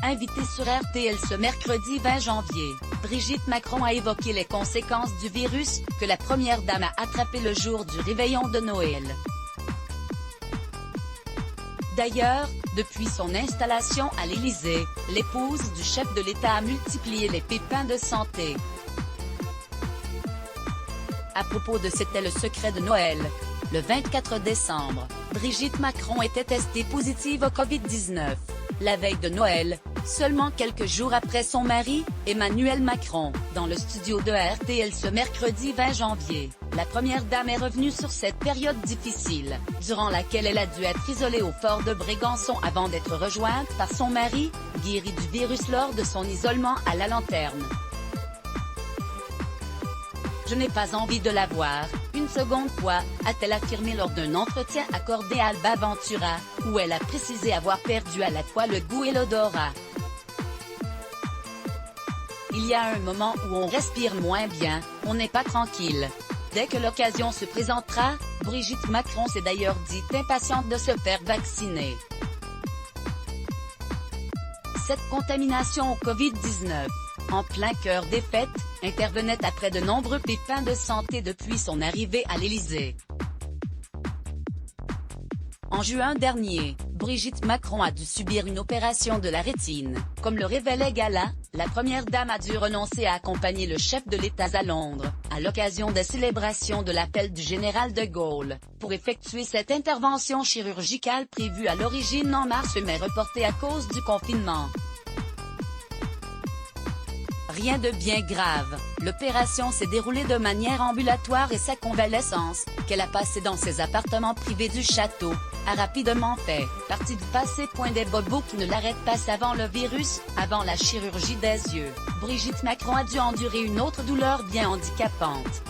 Invitée sur RTL ce mercredi 20 janvier, Brigitte Macron a évoqué les conséquences du virus, que la première dame a attrapé le jour du réveillon de Noël. D'ailleurs, depuis son installation à l'Élysée, l'épouse du chef de l'État a multiplié les pépins de santé. À propos de C'était le secret de Noël, le 24 décembre, Brigitte Macron était testée positive au Covid-19. La veille de Noël, seulement quelques jours après son mari, Emmanuel Macron, dans le studio de RTL ce mercredi 20 janvier, la première dame est revenue sur cette période difficile, durant laquelle elle a dû être isolée au fort de Brégançon avant d'être rejointe par son mari, guéri du virus lors de son isolement à la Lanterne. « Je n'ai pas envie de la voir une seconde fois », a-t-elle affirmé lors d'un entretien accordé à Alba Ventura, où elle a précisé avoir perdu à la fois le goût et l'odorat. Il y a un moment où on respire moins bien, on n'est pas tranquille. Dès que l'occasion se présentera, Brigitte Macron s'est d'ailleurs dite impatiente de se faire vacciner. Cette contamination au Covid-19, en plein cœur des fêtes, intervenait après de nombreux pépins de santé depuis son arrivée à l'Élysée. En juin dernier, Brigitte Macron a dû subir une opération de la rétine. Comme le révélait Gala, la première dame a dû renoncer à accompagner le chef de l'État à Londres, à l'occasion des célébrations de l'appel du général de Gaulle, pour effectuer cette intervention chirurgicale prévue à l'origine en mars mais reportée à cause du confinement. Rien de bien grave, l'opération s'est déroulée de manière ambulatoire et sa convalescence, qu'elle a passée dans ses appartements privés du château, a rapidement fait partie du passé. Des bobos qui ne l'arrêtent pas avant le virus, avant la chirurgie des yeux, Brigitte Macron a dû endurer une autre douleur bien handicapante.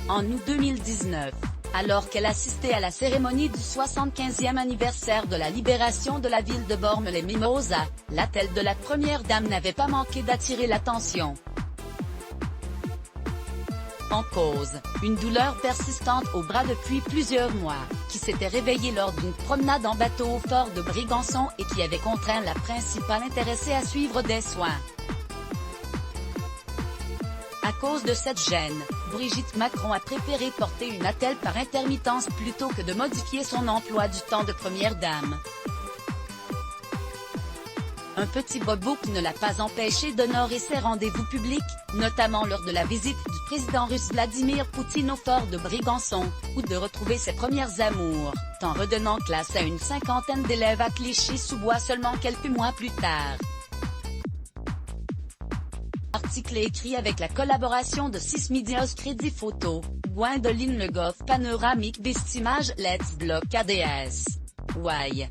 En août 2019, alors qu'elle assistait à la cérémonie du 75e anniversaire de la libération de la ville de Bormes-les-Mimosas, l'attelle de la première dame n'avait pas manqué d'attirer l'attention. En cause, une douleur persistante au bras depuis plusieurs mois, qui s'était réveillée lors d'une promenade en bateau au fort de Brégançon et qui avait contraint la principale intéressée à suivre des soins. À cause de cette gêne, Brigitte Macron a préféré porter une attelle par intermittence plutôt que de modifier son emploi du temps de première dame. Un petit bobo qui ne l'a pas empêché d'honorer ses rendez-vous publics, notamment lors de la visite du président russe Vladimir Poutine au fort de Brégançon, ou de retrouver ses premières amours, en redonnant classe à une cinquantaine d'élèves à Clichy-sous-Bois seulement quelques mois plus tard. Article écrit avec la collaboration de 6 Medios Crédit Photo, Gwendoline Le Goff Panoramique Best Image Let's Block ADS. Why?